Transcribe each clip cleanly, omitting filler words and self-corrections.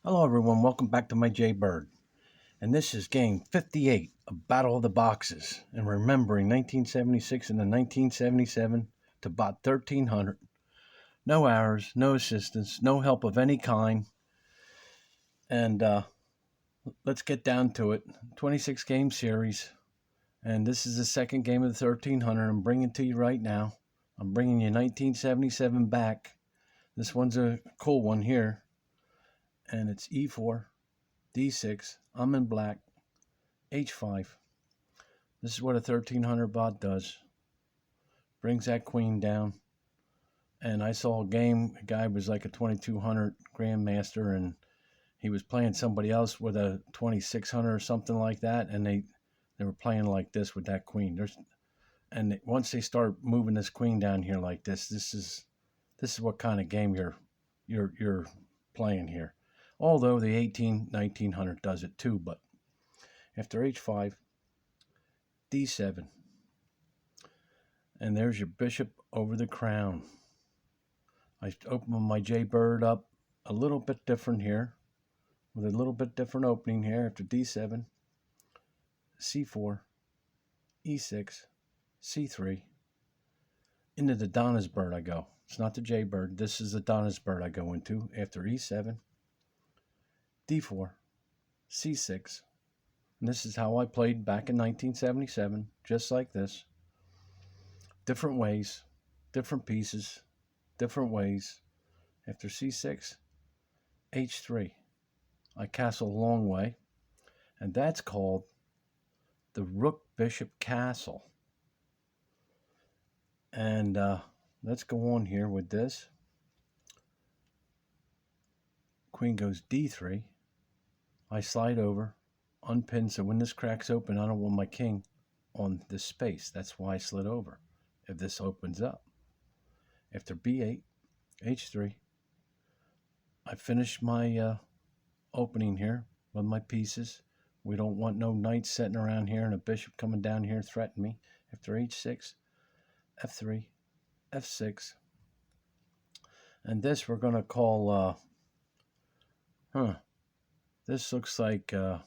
Hello everyone, welcome back to my Jaybird. And this is game 58 of Battle of the Boxes. And remembering 1976 and the 1977 to bot 1300. No errors, no assistance, no help of any kind. And let's get down to it. 26 game series. And this is the second game of the 1300 I'm bringing to you right now. I'm bringing you 1977 back. This one's a cool one here. And it's E4, D6, I'm in black, H5. This is what a 1300 bot does. Brings that queen down. And I saw a game, a guy was like a 2200 grandmaster, and he was playing somebody else with a 2600 or something like that, and they were playing like this with that queen. Once they start moving this queen down here like this is what kind of game you're playing here. Although the 1900 does it too, but after H5, D7. And there's your bishop over the crown. I open my Jaybird up a little bit different here, with a little bit different opening here after D7, C4, E6, C3. Into the Donna's Bird I go. It's not the Jaybird. This is the Donna's Bird I go into after E7, D4, C6. And this is how I played back in 1977, just like this. Different ways, different pieces, different ways. After C6, H3. I castle a long way, and that's called the Rook Bishop Castle. And let's go on here with this. Queen goes D3. I slide over, unpin, so when this cracks open, I don't want my king on this space. That's why I slid over. If this opens up. After B8, H3, I finish my opening here with my pieces. We don't want no knights sitting around here and a bishop coming down here threatening me. After H6, F3, F6. And this we're going to call, this looks like, a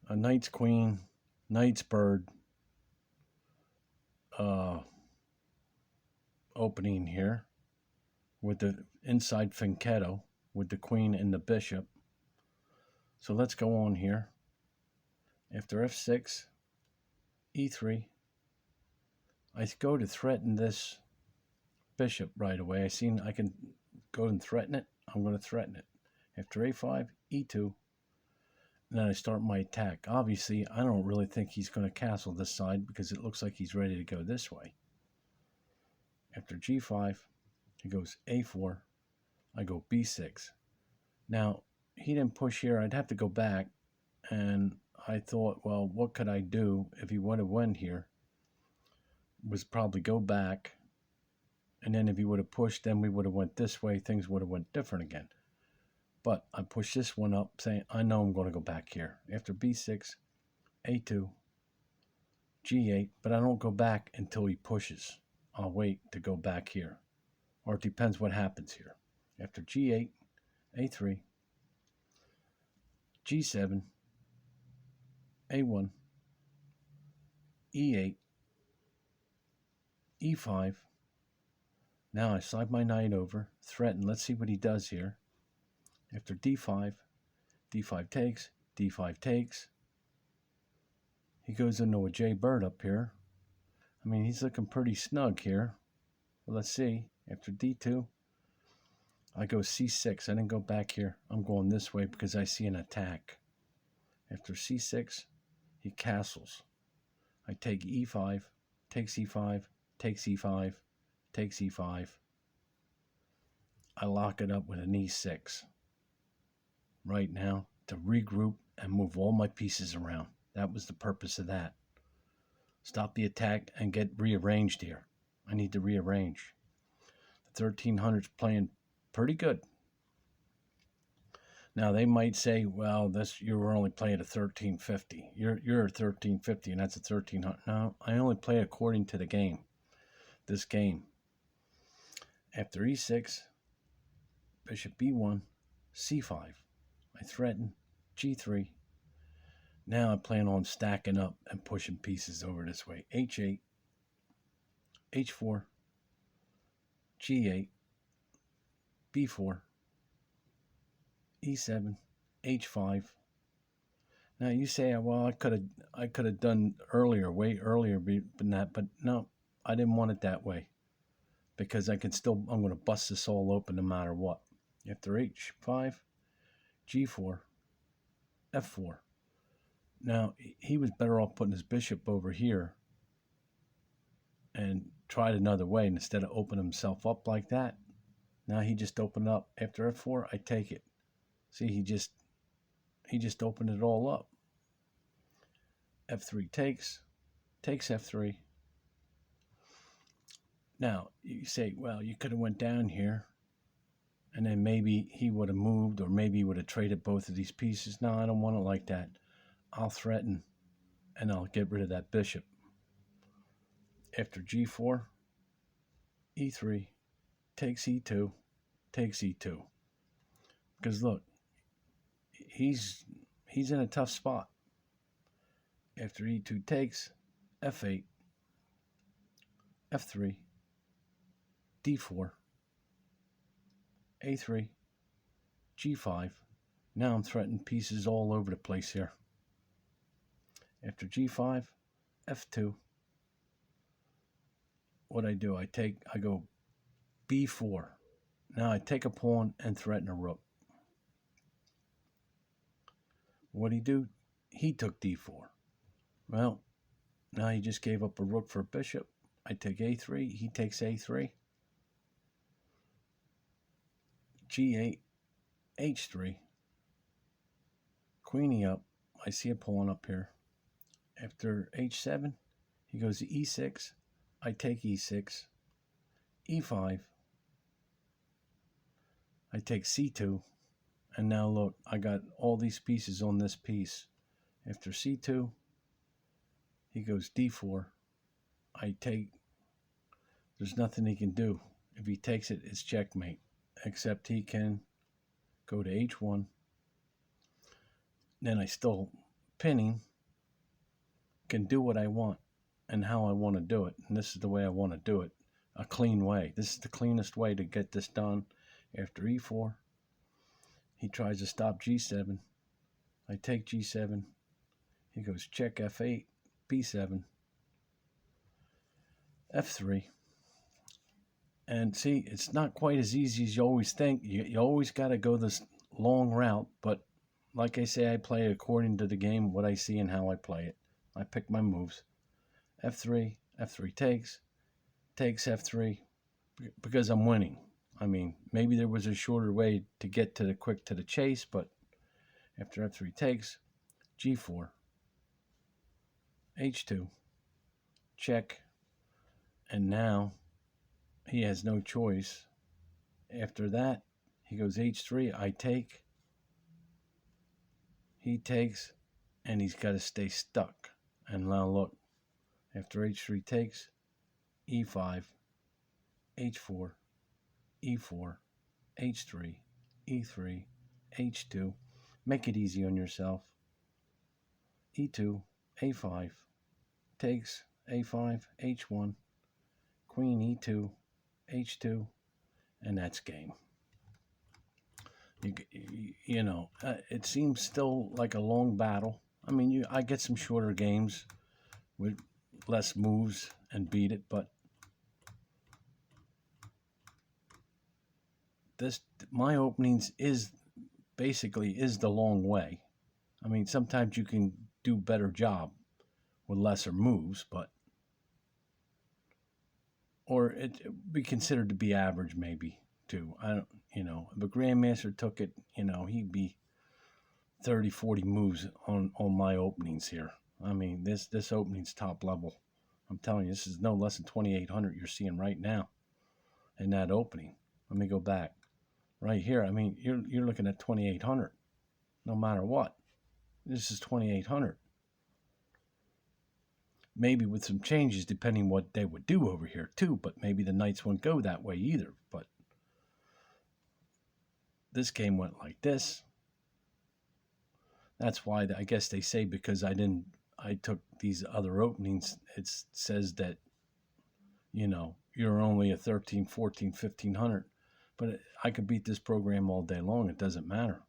knight's queen, knight's bird opening here with the inside fianchetto with the queen and the bishop. So let's go on here. After F6, E3, I go to threaten this bishop right away. I can go and threaten it. I'm going to threaten it. After A5, E2, and then I start my attack. Obviously, I don't really think he's going to castle this side because it looks like he's ready to go this way. After G5, he goes A4. I go B6. Now, he didn't push here. I'd have to go back, and I thought, well, what could I do if he would have went here? Was probably go back, and then if he would have pushed, then we would have went this way. Things would have went different again. But I push this one up, saying, I know I'm going to go back here. After B6, A2, G8, but I don't go back until he pushes. I'll wait to go back here. Or it depends what happens here. After G8, A3, G7, A1, E8, E5. Now I slide my knight over, threaten. Let's see what he does here. After D5, D5 takes, D5 takes. He goes into a Jaybird up here. I mean, he's looking pretty snug here. But let's see. After D2, I go C6. I didn't go back here. I'm going this way because I see an attack. After C6, he castles. I take E5, takes E5, takes E5, takes E5. I lock it up with an E6. Right now, to regroup and move all my pieces around. That was the purpose of that. Stop the attack and get rearranged here. I need to rearrange. The 1300's playing pretty good. Now they might say, well, you were only playing a 1350. You're a 1350 and that's a 1300. No, I only play according to the game. This game. After E6, bishop b1, c5. I threaten g3. Now I plan on stacking up and pushing pieces over this way. h8, h4, g8, b4, e7, h5. Now you say, well, I could have done earlier, way earlier than that, but no, I didn't want it that way because I'm going to bust this all open no matter what. After h5, g4, f4. Now he was better off putting his bishop over here and tried another way instead of opening himself up like that. Now he just opened up. After f4, I take it. See, he just opened it all up. f3 takes f3. Now you say, well, you could have went down here and then maybe he would have moved, or maybe he would have traded both of these pieces. No, I don't want it like that. I'll threaten and I'll get rid of that bishop. After g4, e3, takes e2, takes e2. Because look, he's in a tough spot. After e2 takes, f8, f3, d4, a3, g5. Now I'm threatening pieces all over the place here. After g5, f2. What I do, I go b4. Now I take a pawn and threaten a rook. What he do? He took d4. Well, now he just gave up a rook for a bishop. I take a3, he takes a3. g8, h3. Queenie up. I see a pawn up here. After h7, he goes to e6. I take e6. e5. I take c2. And now look, I got all these pieces on this piece. After c2, he goes d4. I take. There's nothing he can do. If he takes it, it's checkmate. Except he can go to h1. Then I still, pinning, can do what I want and how I want to do it. And this is the way I want to do it. A clean way. This is the cleanest way to get this done. After e4, he tries to stop g7. I take g7. He goes check f8, b7, f3. And see, it's not quite as easy as you always think. You always got to go this long route. But like I say, I play according to the game, what I see and how I play it. I pick my moves. f3, f3 takes f3, because I'm winning. I mean, maybe there was a shorter way to get to the chase, but after f3 takes, g4, h2, check, and now he has no choice. After that, he goes h3, I take, he takes, and he's got to stay stuck. And now look, after h3 takes, e5, h4, e4, h3, e3, h2. Make it easy on yourself. e2, a5, takes, a5, h1, queen e2, h2, and that's game. You know, it seems still like a long battle. I mean, I get some shorter games with less moves and beat it, but my openings is basically the long way. I mean, sometimes you can do a better job with lesser moves, but or it be considered to be average maybe too. I don't, if a grandmaster took it, he'd be 30, 40 moves on my openings here. I mean, this opening's top level. I'm telling you, this is no less than 2,800 you're seeing right now in that opening. Let me go back. Right here, I mean, you're looking at 2,800 no matter what. This is 2,800. Maybe with some changes depending what they would do over here too, but maybe the knights won't go that way either. But this game went like this. That's why I guess they say because I took these other openings, it says that, you're only a 13, 14, 1500. But I could beat this program all day long. It doesn't matter.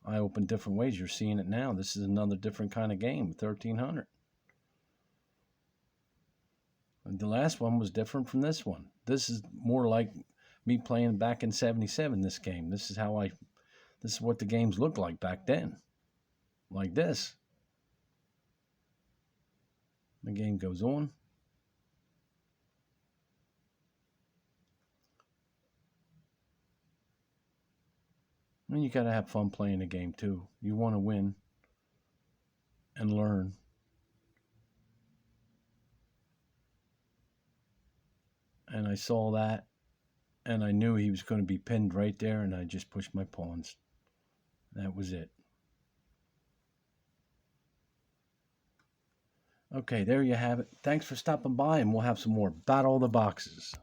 I open different ways. You're seeing it now. This is another different kind of game, 1300. The last one was different from this one. This is more like me playing back in 77, this game. This is what the games looked like back then. Like this. The game goes on. And you got to have fun playing the game too. You want to win and learn. And I saw that, and I knew he was going to be pinned right there, and I just pushed my pawns. That was it. Okay, there you have it. Thanks for stopping by, and we'll have some more Battle of the Boxes.